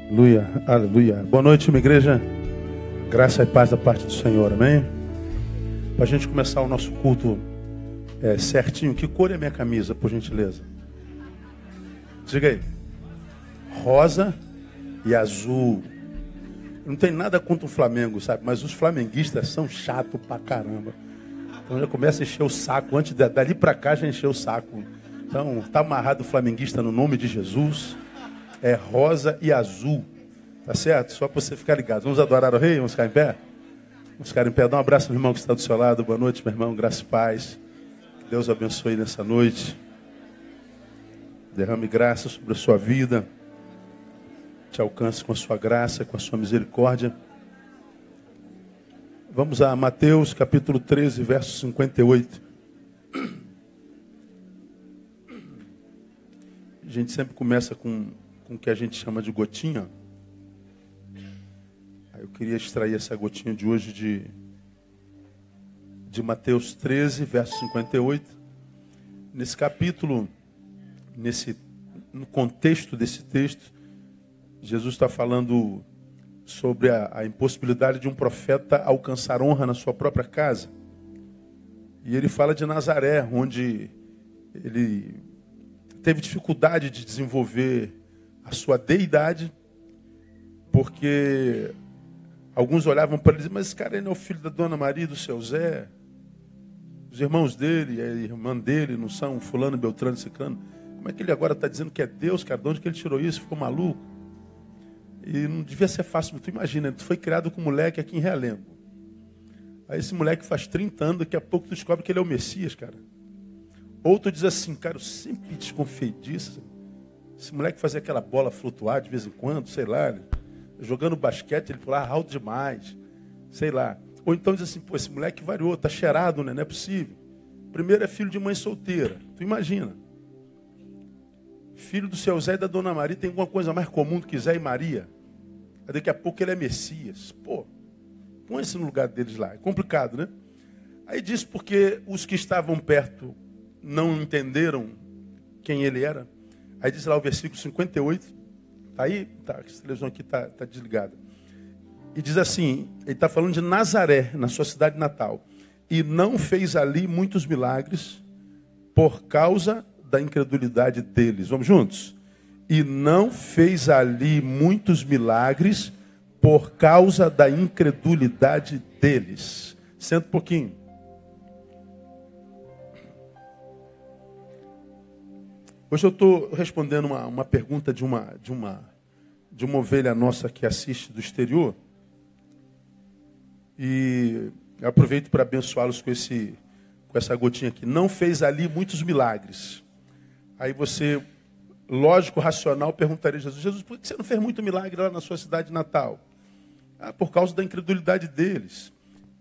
Aleluia, aleluia. Boa noite, minha igreja. Graça e paz da parte do Senhor, amém? Para a gente começar o nosso culto certinho, que cor é minha camisa, por gentileza? Diga aí. Rosa e azul. Não tem nada contra o Flamengo, sabe? Mas os flamenguistas são chatos pra caramba. Então já começa a encher o saco. Antes dali pra cá já encheu o saco. Então tá amarrado o flamenguista no nome de Jesus. É rosa e azul. Tá certo? Só para você ficar ligado. Vamos adorar o Rei? Vamos ficar em pé? Vamos ficar em pé. Dá um abraço no irmão que está do seu lado. Boa noite, meu irmão. Graça e paz. Que Deus abençoe nessa noite. Derrame graça sobre a sua vida. Te alcance com a sua graça, com a sua misericórdia. Vamos a Mateus capítulo 13, verso 58. A gente sempre começa com o que a gente chama de gotinha. Eu queria extrair essa gotinha de hoje de Mateus 13, verso 58. Nesse capítulo, no contexto desse texto, Jesus está falando sobre a impossibilidade de um profeta alcançar honra na sua própria casa. E ele fala de Nazaré, onde ele teve dificuldade de desenvolver a sua deidade, porque alguns olhavam para ele e diziam, mas esse cara não é o filho da Dona Maria e do seu Zé? Os irmãos dele, a irmã dele, não são fulano, beltrano, ciclano? Como é que ele agora está dizendo que é Deus, cara? De onde que ele tirou isso? Ficou maluco? E não devia ser fácil. Tu imagina, tu foi criado com um moleque aqui em Realengo. Aí esse moleque faz 30 anos, daqui a pouco tu descobre que ele é o Messias, cara. Ou tu diz assim, cara, eu sempre desconfiei disso. Esse moleque fazia aquela bola flutuar de vez em quando, sei lá. Jogando basquete, ele pulava alto demais. Sei lá. Ou então diz assim, pô, esse moleque variou, tá cheirado, né? Não é possível. Primeiro é filho de mãe solteira. Tu imagina. Filho do seu Zé e da Dona Maria tem alguma coisa mais comum do que Zé e Maria. Aí daqui a pouco ele é Messias. Pô, põe-se no lugar deles lá. É complicado, né? Aí diz porque os que estavam perto não entenderam quem ele era. Aí diz lá o versículo 58. Tá aí? Tá, essa televisão aqui tá desligada. E diz assim, ele está falando de Nazaré, na sua cidade natal. E não fez ali muitos milagres por causa da incredulidade deles. Vamos juntos? E não fez ali muitos milagres por causa da incredulidade deles. Senta um pouquinho. Hoje eu estou respondendo uma pergunta de uma ovelha nossa que assiste do exterior. E eu aproveito para abençoá-los com essa gotinha aqui. Não fez ali muitos milagres. Aí você, lógico, racional, perguntaria a Jesus, Jesus, por que você não fez muito milagre lá na sua cidade natal? Ah, por causa da incredulidade deles.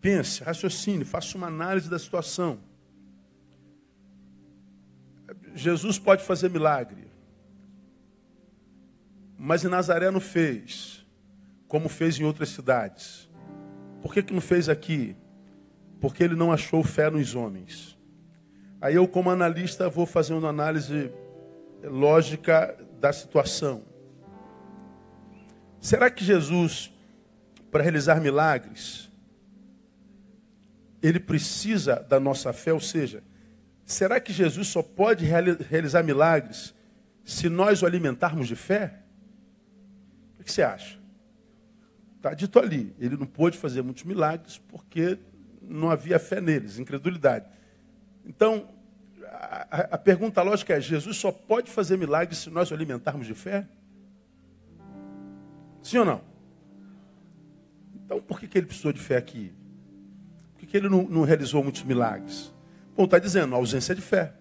Pense, raciocine, faça uma análise da situação. Jesus pode fazer milagre. Mas em Nazaré não fez, como fez em outras cidades. Por que não fez aqui? Porque ele não achou fé nos homens. Aí eu, como analista, vou fazer uma análise lógica da situação. Será que Jesus, para realizar milagres, ele precisa da nossa fé? Ou seja, será que Jesus só pode realizar milagres se nós o alimentarmos de fé? O que você acha? Está dito ali, ele não pôde fazer muitos milagres porque não havia fé neles, incredulidade. Então, a pergunta lógica é, Jesus só pode fazer milagres se nós o alimentarmos de fé? Sim ou não? Então, por que ele precisou de fé aqui? Por que ele não realizou muitos milagres? Bom, está dizendo, ausência de fé.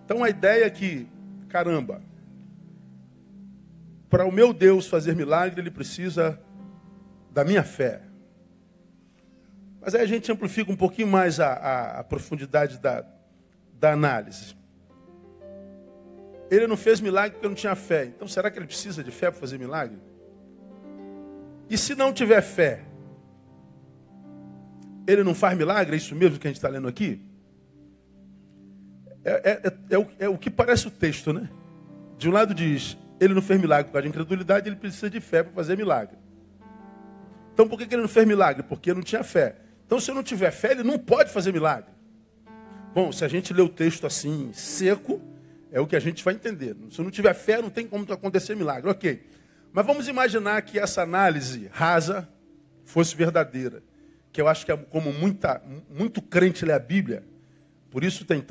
Então, a ideia é que, caramba, para o meu Deus fazer milagre, ele precisa da minha fé. Mas aí a gente amplifica um pouquinho mais a profundidade da análise. Ele não fez milagre porque não tinha fé. Então, será que ele precisa de fé para fazer milagre? E se não tiver fé, ele não faz milagre? É isso mesmo que a gente está lendo aqui? É o que parece o texto, né? De um lado diz, Ele não fez milagre por causa de incredulidade, ele precisa de fé para fazer milagre. Então por que ele não fez milagre? Porque não tinha fé. Então se eu não tiver fé, ele não pode fazer milagre. Bom, se a gente ler o texto assim, seco, é o que a gente vai entender. Se eu não tiver fé, não tem como acontecer milagre. Ok. Mas vamos imaginar que essa análise rasa fosse verdadeira. Que eu acho que é como muito crente lê a Bíblia. Por isso tem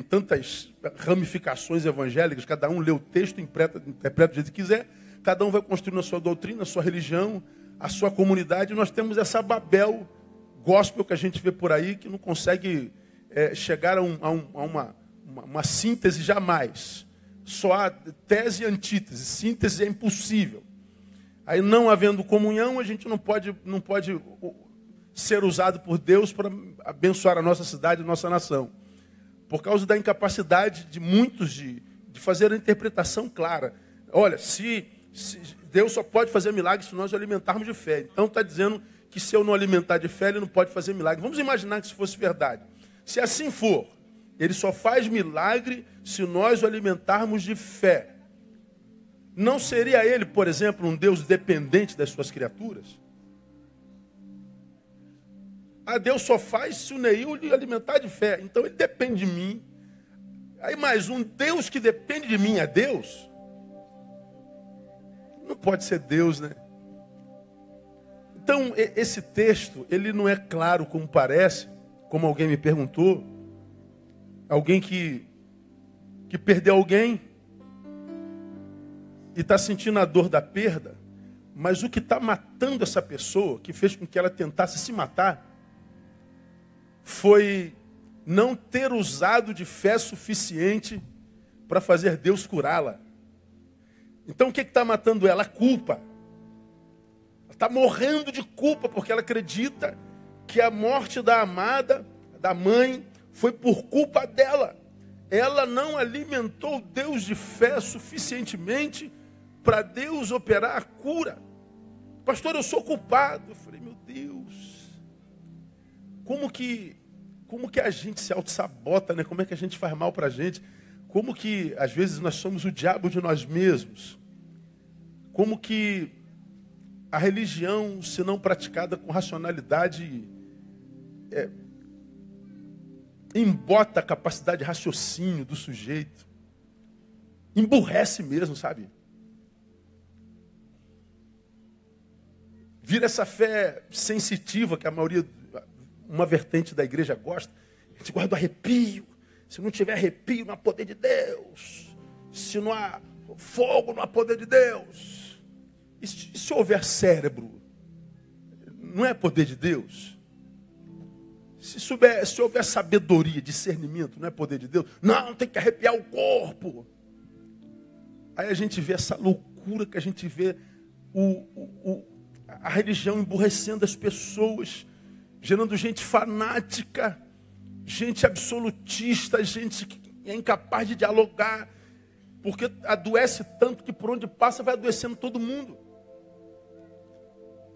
tantas ramificações evangélicas. Cada um lê o texto, interpreta do jeito que quiser. Cada um vai construindo a sua doutrina, a sua religião, a sua comunidade. E nós temos essa Babel gospel que a gente vê por aí, que não consegue chegar a uma síntese jamais. Só há tese e antítese. Síntese é impossível. Aí, não havendo comunhão, a gente não pode ser usado por Deus para abençoar a nossa cidade, a nossa nação. Por causa da incapacidade de muitos de fazer a interpretação clara. Olha, se Deus só pode fazer milagre se nós o alimentarmos de fé. Então está dizendo que se eu não alimentar de fé, ele não pode fazer milagre. Vamos imaginar que isso fosse verdade. Se assim for, ele só faz milagre se nós o alimentarmos de fé. Não seria ele, por exemplo, um Deus dependente das suas criaturas? Deus só faz se o Neil lhe alimentar de fé. Então ele depende de mim. Aí mais um Deus que depende de mim é Deus? Não pode ser Deus, né? Então esse texto, ele não é claro como parece, como alguém me perguntou. Alguém que perdeu alguém e está sentindo a dor da perda, mas o que está matando essa pessoa, que fez com que ela tentasse se matar, foi não ter usado de fé suficiente para fazer Deus curá-la. Então o que está matando ela? A culpa. Ela está morrendo de culpa porque ela acredita que a morte da amada, da mãe, foi por culpa dela. Ela não alimentou Deus de fé suficientemente para Deus operar a cura. Pastor, eu sou culpado. Eu falei, meu Deus, como que a gente se auto-sabota, né? Como é que a gente faz mal para a gente? Como que às vezes nós somos o diabo de nós mesmos? Como que a religião, se não praticada com racionalidade, embota a capacidade de raciocínio do sujeito. Emburrece mesmo, sabe? Vira essa fé sensitiva que a maioria, uma vertente da igreja gosta. A gente guarda o arrepio. Se não tiver arrepio, não há poder de Deus. Se não há fogo, não há poder de Deus. E se houver cérebro, não é poder de Deus? Se houver sabedoria, discernimento, não é poder de Deus? Não, tem que arrepiar o corpo. Aí a gente vê essa loucura que a gente vê a religião emburrecendo as pessoas, gerando gente fanática, gente absolutista, gente que é incapaz de dialogar, porque adoece tanto que por onde passa vai adoecendo todo mundo.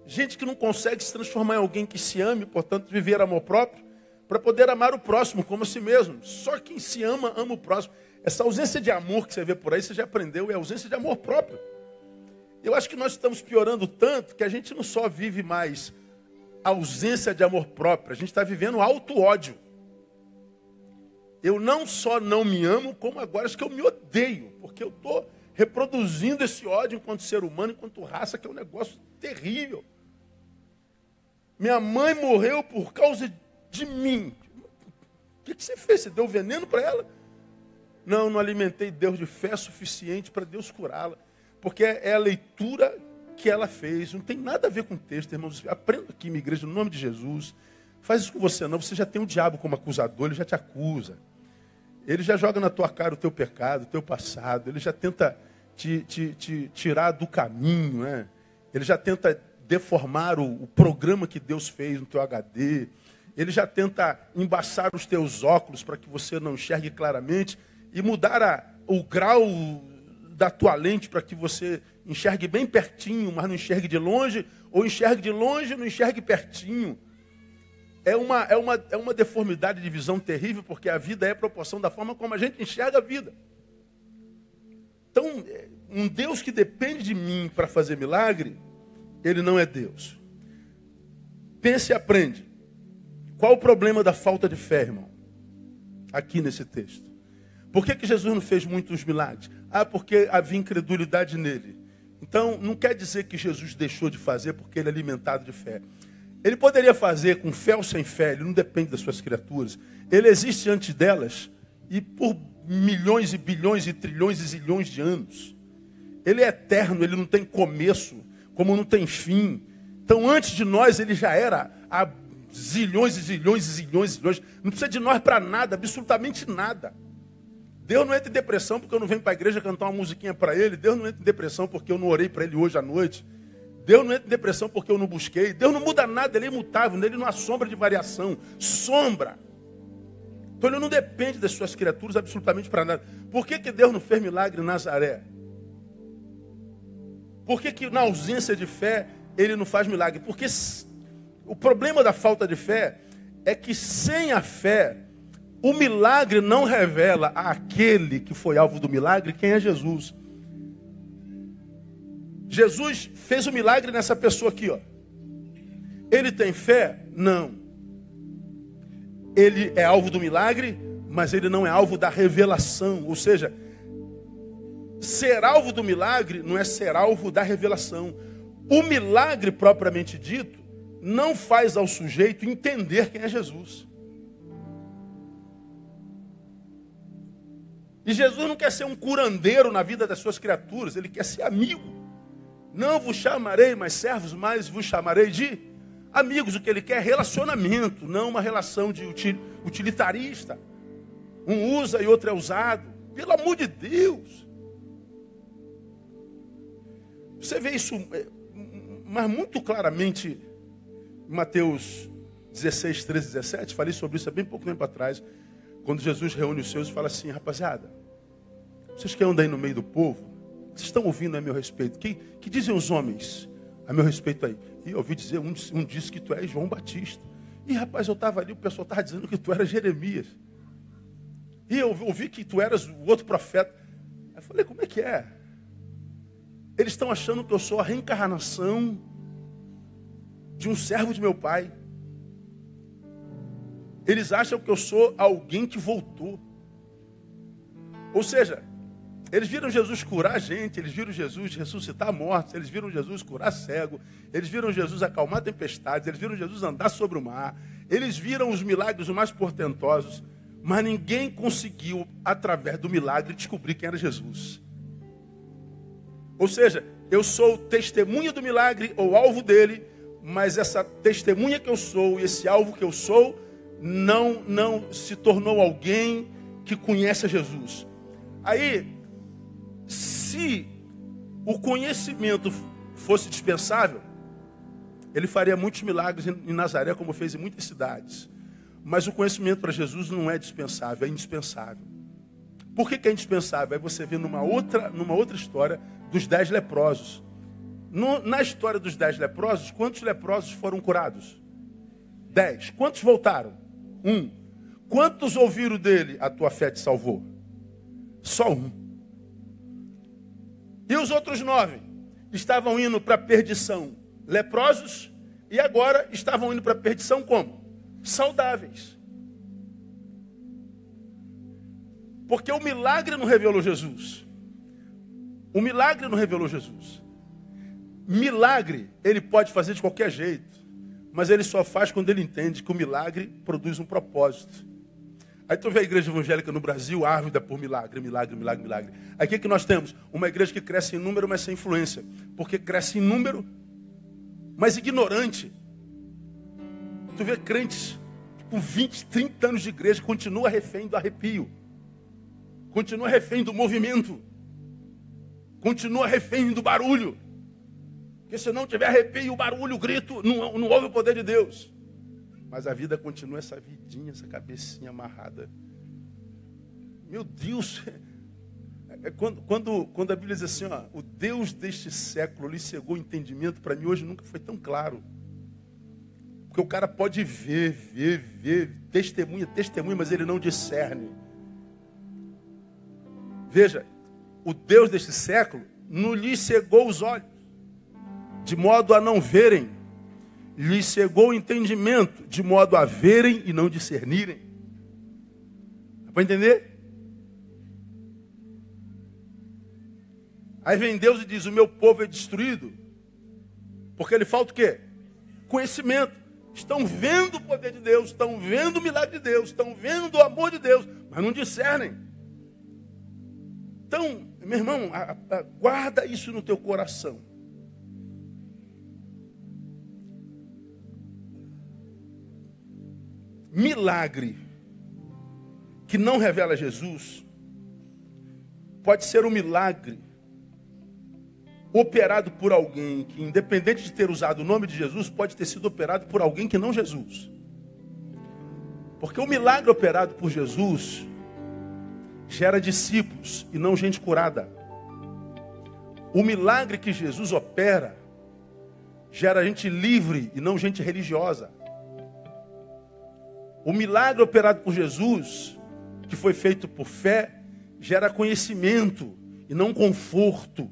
Gente que não consegue se transformar em alguém que se ame, portanto, viver amor próprio, para poder amar o próximo como a si mesmo. Só quem se ama, ama o próximo. Essa ausência de amor que você vê por aí, você já aprendeu, é ausência de amor próprio. Eu acho que nós estamos piorando tanto que a gente não só vive mais ausência de amor próprio, a gente está vivendo auto-ódio. Eu não só não me amo, como agora acho que eu me odeio, porque eu estou reproduzindo esse ódio enquanto ser humano, enquanto raça, que é um negócio terrível. Minha mãe morreu por causa de mim. O que você fez? Você deu veneno para ela? Não alimentei Deus de fé suficiente para Deus curá-la. Porque é a leitura que ela fez. Não tem nada a ver com o texto, irmãos. Aprenda aqui, minha igreja, no nome de Jesus. Faz isso com você não. Você já tem o diabo como acusador, ele já te acusa. Ele já joga na tua cara o teu pecado, o teu passado. Ele já tenta te tirar do caminho, né? Ele já tenta deformar o programa que Deus fez no teu HD. Ele já tenta embaçar os teus óculos para que você não enxergue claramente e mudar o grau da tua lente para que você enxergue bem pertinho, mas não enxergue de longe, ou enxergue de longe e não enxergue pertinho. É uma deformidade de visão terrível, porque a vida é a proporção da forma como a gente enxerga a vida. Então, um Deus que depende de mim para fazer milagre, ele não é Deus. Pense e aprende. Qual o problema da falta de fé, irmão? Aqui nesse texto. Por que Jesus não fez muitos milagres? Porque havia incredulidade nele. Então, não quer dizer que Jesus deixou de fazer porque ele é alimentado de fé. Ele poderia fazer com fé ou sem fé, ele não depende das suas criaturas. Ele existe antes delas e por milhões e bilhões e trilhões e zilhões de anos. Ele é eterno, ele não tem começo, como não tem fim. Então, antes de nós, ele já era há zilhões e zilhões e zilhões e zilhões. Não precisa de nós para nada, absolutamente nada. Deus não entra em depressão porque eu não venho para a igreja cantar uma musiquinha para ele. Deus não entra em depressão porque eu não orei para ele hoje à noite. Deus não entra em depressão porque eu não busquei. Deus não muda nada, ele é imutável, nele não há sombra de variação. Sombra. Então ele não depende das suas criaturas absolutamente para nada. Por que Deus não fez milagre em Nazaré? Por que na ausência de fé ele não faz milagre? Porque o problema da falta de fé é que sem a fé, o milagre não revela àquele que foi alvo do milagre quem é Jesus. Jesus fez o milagre nessa pessoa aqui, ó. Ele tem fé? Não. Ele é alvo do milagre, mas ele não é alvo da revelação. Ou seja, ser alvo do milagre não é ser alvo da revelação. O milagre propriamente dito não faz ao sujeito entender quem é Jesus. E Jesus não quer ser um curandeiro na vida das suas criaturas, ele quer ser amigo. Não vos chamarei mais servos, mas vos chamarei de amigos. O que ele quer é relacionamento, não uma relação de utilitarista. Um usa e outro é usado. Pelo amor de Deus. Você vê isso, mas muito claramente em Mateus 16, 13, 17. Falei sobre isso há bem pouco tempo atrás. Quando Jesus reúne os seus e fala assim: rapaziada, vocês que andam aí no meio do povo, vocês estão ouvindo a meu respeito? Que dizem os homens a meu respeito aí? E eu ouvi dizer, um disse que tu és João Batista. E rapaz, eu estava ali, o pessoal estava dizendo que tu eras Jeremias. E eu ouvi que tu eras o outro profeta. Aí eu falei, como é que é? Eles estão achando que eu sou a reencarnação de um servo de meu pai. Eles acham que eu sou alguém que voltou. Ou seja, eles viram Jesus curar a gente, eles viram Jesus ressuscitar mortos, eles viram Jesus curar cego, eles viram Jesus acalmar tempestades, eles viram Jesus andar sobre o mar, eles viram os milagres mais portentosos, mas ninguém conseguiu, através do milagre, descobrir quem era Jesus. Ou seja, eu sou testemunha do milagre ou alvo dele, mas essa testemunha que eu sou e esse alvo que eu sou não se tornou alguém que conhece a Jesus. Aí, se o conhecimento fosse dispensável, ele faria muitos milagres em Nazaré, como fez em muitas cidades. Mas o conhecimento para Jesus não é dispensável, é indispensável. Por que é indispensável? Aí você vê numa outra história dos 10 leprosos. Na história dos 10 leprosos, quantos leprosos foram curados? 10. Quantos voltaram? 1. Quantos ouviram dele? A tua fé te salvou? Só 1. E os outros 9 estavam indo para a perdição leprosos e agora estavam indo para a perdição como? Saudáveis. Porque o milagre não revelou Jesus. O milagre não revelou Jesus. Milagre ele pode fazer de qualquer jeito, mas ele só faz quando ele entende que o milagre produz um propósito. Aí tu vê a igreja evangélica no Brasil ávida por milagre, milagre, milagre, milagre. Aí o que nós temos? Uma igreja que cresce em número, mas sem influência. Porque cresce em número, mas ignorante. Tu vê crentes com 20, 30 anos de igreja, continua refém do arrepio. Continua refém do movimento. Continua refém do barulho. Porque se não tiver arrepio, o barulho, o grito, não houve o poder de Deus. Mas a vida continua essa vidinha, essa cabecinha amarrada. Meu Deus! Quando a Bíblia diz assim, ó, o Deus deste século lhe cegou o entendimento, para mim hoje nunca foi tão claro. Porque o cara pode ver, testemunha, mas ele não discerne. Veja, o Deus deste século não lhes cegou os olhos, de modo a não verem. Lhes cegou o entendimento, de modo a verem e não discernirem. Dá para entender? Aí vem Deus e diz, o meu povo é destruído, porque ele falta o quê? Conhecimento. Estão vendo o poder de Deus, estão vendo o milagre de Deus, estão vendo o amor de Deus, mas não discernem. Então, meu irmão, guarda isso no teu coração. Milagre que não revela Jesus pode ser um milagre operado por alguém que, independente de ter usado o nome de Jesus, pode ter sido operado por alguém que não Jesus. Porque o milagre operado por Jesus gera discípulos e não gente curada. O milagre que Jesus opera gera gente livre e não gente religiosa. O milagre operado por Jesus, que foi feito por fé, gera conhecimento e não conforto.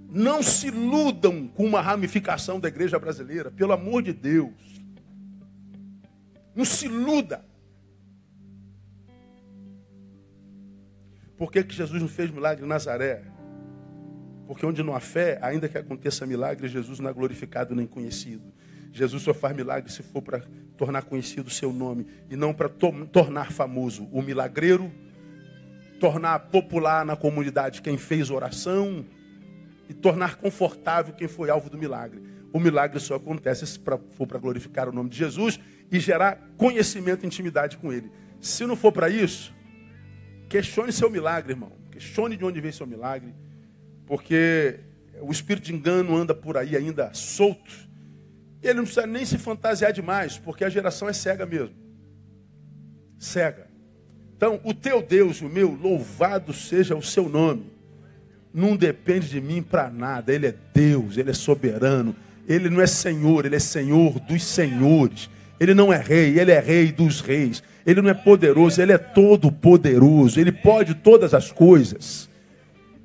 Não se iludam com uma ramificação da igreja brasileira, pelo amor de Deus. Não se iluda. Por que Jesus não fez milagre em Nazaré? Porque onde não há fé, ainda que aconteça milagre, Jesus não é glorificado nem conhecido. Jesus só faz milagre se for para tornar conhecido o seu nome e não para tornar famoso o milagreiro, tornar popular na comunidade quem fez oração e tornar confortável quem foi alvo do milagre. O milagre só acontece se for para glorificar o nome de Jesus e gerar conhecimento e intimidade com ele. Se não for para isso, questione seu milagre, irmão. Questione de onde veio seu milagre, porque o espírito de engano anda por aí ainda solto. Ele não precisa nem se fantasiar demais, porque a geração é cega mesmo. Cega. Então, o teu Deus, o meu, louvado seja o seu nome. Não depende de mim para nada. Ele é Deus, ele é soberano. Ele não é Senhor, ele é Senhor dos senhores. Ele não é rei, ele é rei dos reis. Ele não é poderoso, ele é todo poderoso. Ele pode todas as coisas.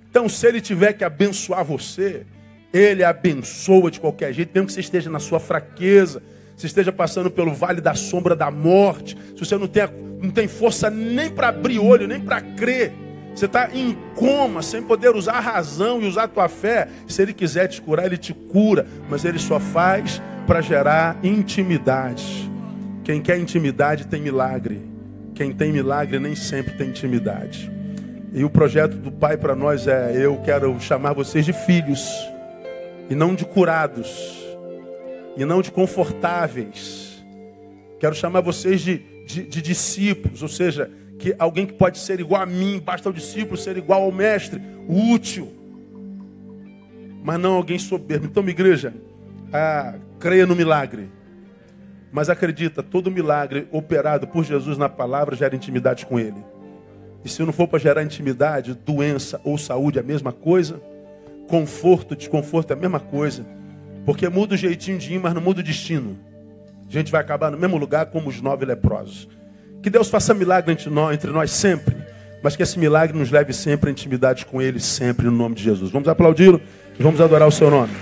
Então, se ele tiver que abençoar você, ele abençoa de qualquer jeito, mesmo que você esteja na sua fraqueza, se esteja passando pelo vale da sombra da morte, se você não tem força nem para abrir olho, nem para crer, você está em coma, sem poder usar a razão e usar a tua fé, se ele quiser te curar, ele te cura, mas ele só faz para gerar intimidade. Quem quer intimidade tem milagre, quem tem milagre nem sempre tem intimidade. E o projeto do Pai para nós é, eu quero chamar vocês de filhos, e não de curados, e não de confortáveis. Quero chamar vocês de discípulos, ou seja, que alguém que pode ser igual a mim, basta o discípulo ser igual ao mestre, útil, mas não alguém soberbo. Então, minha igreja, creia no milagre, mas acredita, todo milagre operado por Jesus na palavra gera intimidade com ele. E se não for para gerar intimidade, doença ou saúde é a mesma coisa, conforto, desconforto é a mesma coisa, porque muda o jeitinho de ir, mas não muda o destino. A gente vai acabar no mesmo lugar como os 9 leprosos. Que Deus faça milagre entre nós sempre, mas que esse milagre nos leve sempre à intimidade com Ele, sempre no nome de Jesus. Vamos aplaudi-lo e vamos adorar o seu nome.